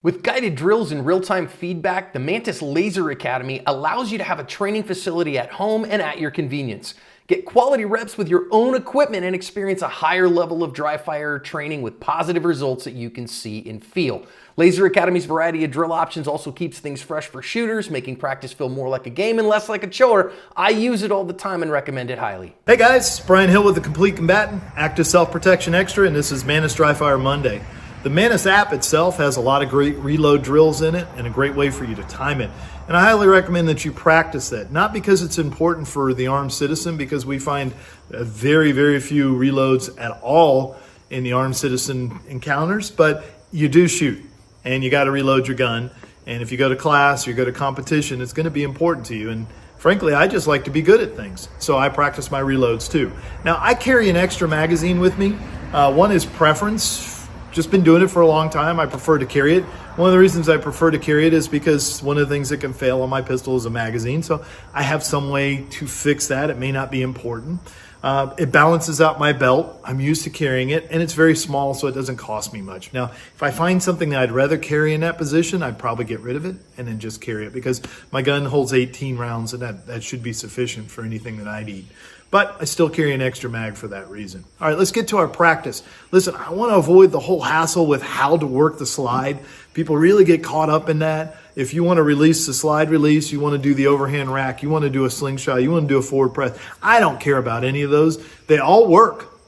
With guided drills and real-time feedback, the Mantis Laser Academy allows you to have a training facility at home and at your convenience. Get quality reps with your own equipment and experience a higher level of dry fire training with positive results that you can see and feel. Laser Academy's variety of drill options also keeps things fresh for shooters, making practice feel more like a game and less like a chore. I use it all the time and recommend it highly. Hey guys, Brian Hill with the Complete Combatant, Active Self-Protection Extra, and this is Mantis Dry Fire Monday. The Mantis app itself has a lot of great reload drills in it and a great way for you to time it. And I highly recommend that you practice that, not because it's important for the armed citizen, because we find very, very few reloads at all in the armed citizen encounters, but you do shoot and you got to reload your gun. And if you go to class or you go to competition, it's going to be important to you. And frankly, I just like to be good at things, so I practice my reloads too. Now, I carry an extra magazine with me. One is preference. Just been doing it for a long time. I prefer to carry it. One of the reasons I prefer to carry it is because one of the things that can fail on my pistol is a magazine. So I have some way to fix that. It may not be important. It balances out my belt. I'm used to carrying it, and it's very small, so it doesn't cost me much. Now, if I find something that I'd rather carry in that position, I'd probably get rid of it and then just carry it, because my gun holds 18 rounds, and that should be sufficient for anything that I need. But I still carry an extra mag for that reason. All right, let's get to our practice. Listen, I want to avoid the whole hassle with how to work the slide. People really get caught up in that. If you want to release the slide release, you want to do the overhand rack, you want to do a slingshot, you want to do a forward press. I don't care about any of those. They all work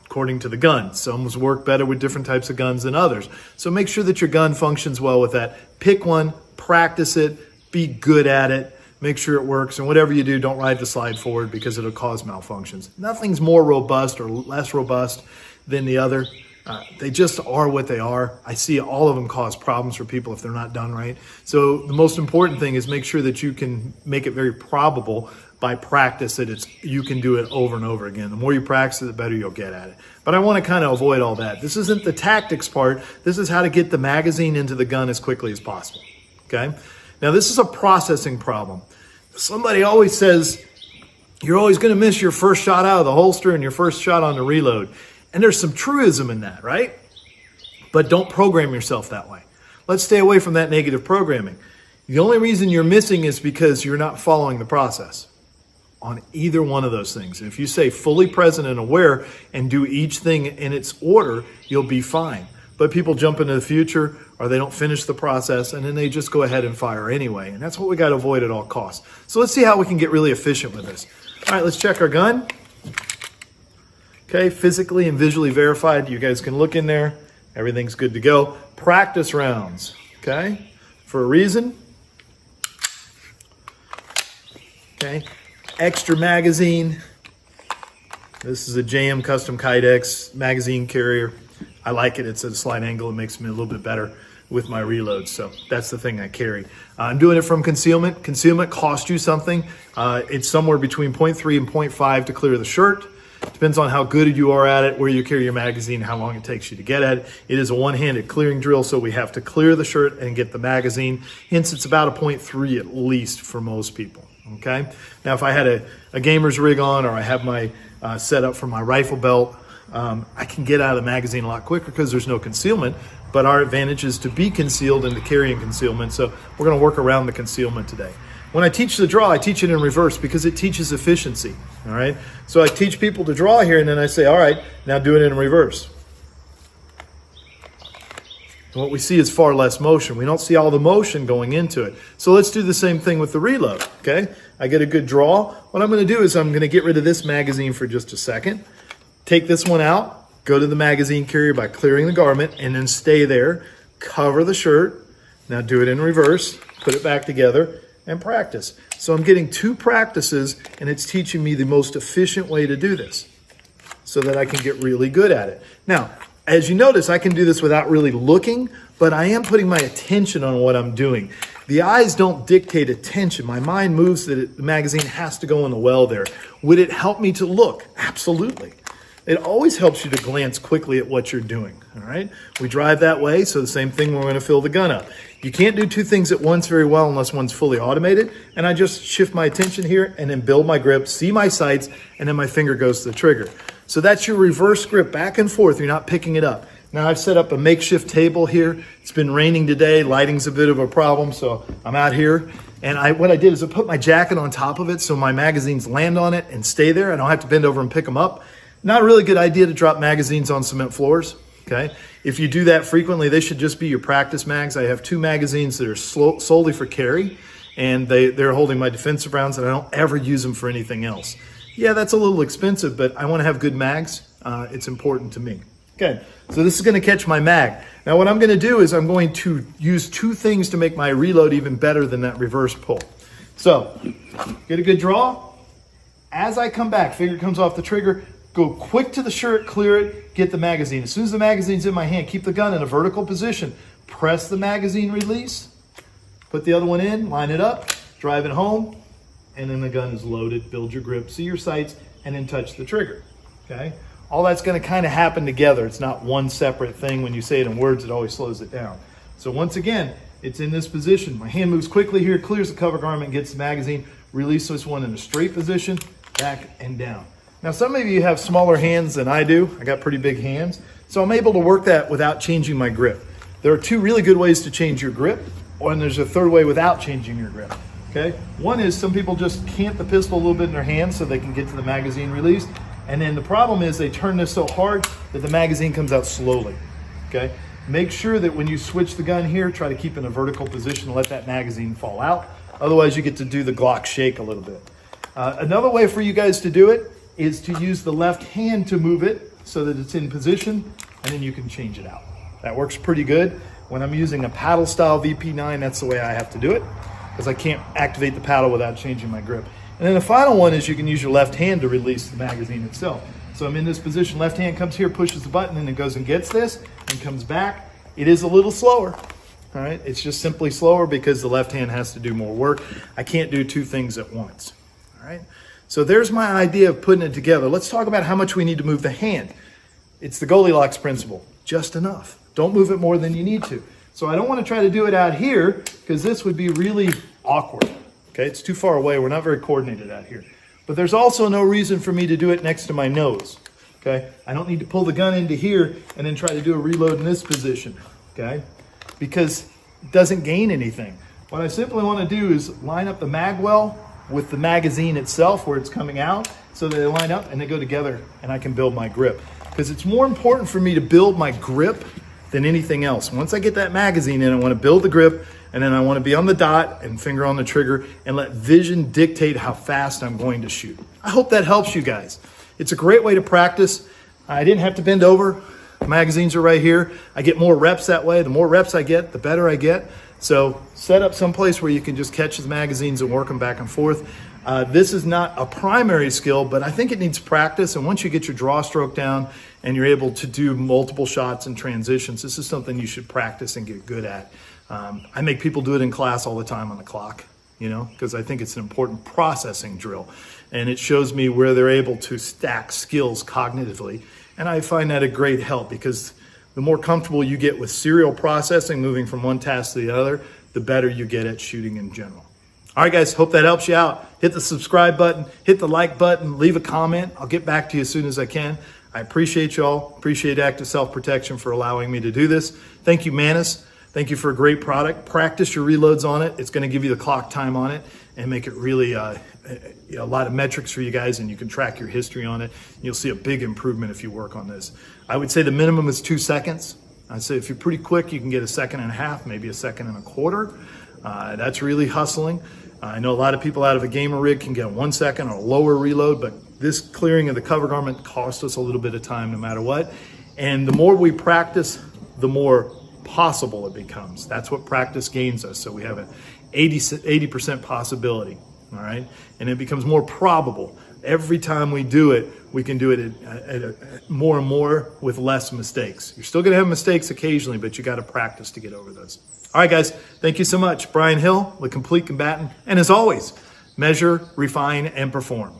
according to the gun. Some work better with different types of guns than others. So make sure that your gun functions well with that. Pick one, practice it, be good at it. Make sure it works, and whatever you do, don't ride the slide forward because it'll cause malfunctions. Nothing's more robust or less robust than the other. They just are what they are. I see all of them cause problems for people if they're not done right. So the most important thing is make sure that you can make it very probable by practice that you can do it over and over again. The more you practice it, the better you'll get at it. But I want to kind of avoid all that. This isn't the tactics part. This is how to get the magazine into the gun as quickly as possible, okay? Now, this is a processing problem. Somebody always says, you're always going to miss your first shot out of the holster and your first shot on the reload. And there's some truism in that, right? But don't program yourself that way. Let's stay away from that negative programming. The only reason you're missing is because you're not following the process on either one of those things. If you say fully present and aware and do each thing in its order, you'll be fine. But people jump into the future, or they don't finish the process, and then they just go ahead and fire anyway. And that's what we got to avoid at all costs. So let's see how we can get really efficient with this. All right, let's check our gun. Okay, physically and visually verified. You guys can look in there. Everything's good to go. Practice rounds, okay, for a reason. Okay, extra magazine. This is a JM Custom Kydex magazine carrier. I like it. It's at a slight angle. It makes me a little bit better with my reloads. So that's the thing I carry. I'm doing it from Concealment. Concealment costs you something. It's somewhere between 0.3 and 0.5 to clear the shirt. Depends on how good you are at it, where you carry your magazine, how long it takes you to get at it. It is a one-handed clearing drill, so we have to clear the shirt and get the magazine. Hence, it's about a 0.3 at least for most people. Okay. Now, if I had a gamer's rig on, or I have my setup for my rifle belt, I can get out of the magazine a lot quicker because there's no concealment, but our advantage is to be concealed and to carry in concealment. So we're going to work around the concealment today. When I teach the draw, I teach it in reverse because it teaches efficiency. All right. So I teach people to draw here, and then I say, all right, now do it in reverse. And what we see is far less motion. We don't see all the motion going into it. So let's do the same thing with the reload. Okay. I get a good draw. What I'm going to do is I'm going to get rid of this magazine for just a second. Take this one out, go to the magazine carrier by clearing the garment, and then stay there. Cover the shirt. Now do it in reverse. Put it back together and practice. So I'm getting two practices, and it's teaching me the most efficient way to do this so that I can get really good at it. Now, as you notice, I can do this without really looking, but I am putting my attention on what I'm doing. The eyes don't dictate attention. My mind moves that the magazine has to go in the well there. Would it help me to look? Absolutely. It always helps you to glance quickly at what you're doing, all right? We drive that way, so the same thing, we're going to fill the gun up. You can't do two things at once very well unless one's fully automated, and I just shift my attention here and then build my grip, see my sights, and then my finger goes to the trigger. So that's your reverse grip, back and forth. You're not picking it up. Now I've set up a makeshift table here. It's been raining today. Lighting's a bit of a problem, so I'm out here. And what I did is I put my jacket on top of it so my magazines land on it and stay there. I don't have to bend over and pick them up. Not a really good idea to drop magazines on cement floors, okay? If you do that frequently, they should just be your practice mags. I have 2 magazines that are solely for carry, and they're holding my defensive rounds, and I don't ever use them for anything else. Yeah, that's a little expensive, but I want to have good mags. It's important to me. Okay, so this is going to catch my mag. Now what I'm going to do is I'm going to use 2 things to make my reload even better than that reverse pull. So, get a good draw. As I come back, finger comes off the trigger, go quick to the shirt, clear it, get the magazine. As soon as the magazine's in my hand, keep the gun in a vertical position. Press the magazine release, put the other one in, line it up, drive it home, and then the gun is loaded. Build your grip, see your sights, and then touch the trigger, okay? All that's gonna kind of happen together. It's not one separate thing. When you say it in words, it always slows it down. So once again, it's in this position. My hand moves quickly here, clears the cover garment, gets the magazine, release this one in a straight position, back and down. Now some of you have smaller hands than I do. I got pretty big hands. So I'm able to work that without changing my grip. There are 2 really good ways to change your grip, and there's a 3rd way without changing your grip. Okay? One is some people just cant the pistol a little bit in their hand so they can get to the magazine released. And then the problem is they turn this so hard that the magazine comes out slowly, okay? Make sure that when you switch the gun here, try to keep in a vertical position and let that magazine fall out. Otherwise, you get to do the Glock shake a little bit. Another way for you guys to do it is to use the left hand to move it so that it's in position, and then you can change it out. That works pretty good. When I'm using a paddle style VP9, that's the way I have to do it, because I can't activate the paddle without changing my grip. And then the final one is you can use your left hand to release the magazine itself. So I'm in this position, left hand comes here, pushes the button, and it goes and gets this, and comes back. It is a little slower, all right? It's just simply slower because the left hand has to do more work. I can't do 2 things at once, all right? So there's my idea of putting it together. Let's talk about how much we need to move the hand. It's the Goldilocks principle, just enough. Don't move it more than you need to. So I don't want to try to do it out here because this would be really awkward. Okay, it's too far away. We're not very coordinated out here. But there's also no reason for me to do it next to my nose. Okay, I don't need to pull the gun into here and then try to do a reload in this position. Okay, because it doesn't gain anything. What I simply want to do is line up the mag well with the magazine itself where it's coming out so that they line up and they go together and I can build my grip. Because it's more important for me to build my grip than anything else. Once I get that magazine in, I want to build the grip, and then I want to be on the dot and finger on the trigger and let vision dictate how fast I'm going to shoot. I hope that helps you guys. It's a great way to practice. I didn't have to bend over. The magazines are right here. I get more reps that way. The more reps I get, the better I get. So set up someplace where you can just catch the magazines and work them back and forth. This is not a primary skill, but I think it needs practice. And once you get your draw stroke down and you're able to do multiple shots and transitions, this is something you should practice and get good at. I make people do it in class all the time on the clock, you know, because I think it's an important processing drill. And it shows me where they're able to stack skills cognitively. And I find that a great help because the more comfortable you get with serial processing, moving from one task to the other, the better you get at shooting in general. All right, guys, hope that helps you out. Hit the subscribe button, hit the like button, leave a comment. I'll get back to you as soon as I can. I appreciate y'all. Appreciate Active Self-Protection for allowing me to do this. Thank you, Mantis. Thank you for a great product. Practice your reloads on it. It's going to give you the clock time on it and make it really a lot of metrics for you guys, and you can track your history on it. You'll see a big improvement if you work on this. I would say the minimum is 2 seconds. I'd say if you're pretty quick, you can get 1.5 seconds, maybe 1.25 seconds. That's really hustling. I know a lot of people out of a gamer rig can get a 1 second or a lower reload, but this clearing of the cover garment costs us a little bit of time no matter what. And the more we practice, the more possible it becomes. That's what practice gains us. So we have an 80% possibility, all right? And it becomes more probable. Every time we do it, we can do it at more and more with less mistakes. You're still gonna have mistakes occasionally, but you gotta practice to get over those. All right, guys, thank you so much. Brian Hill, the Complete Combatant. And as always, measure, refine, and perform.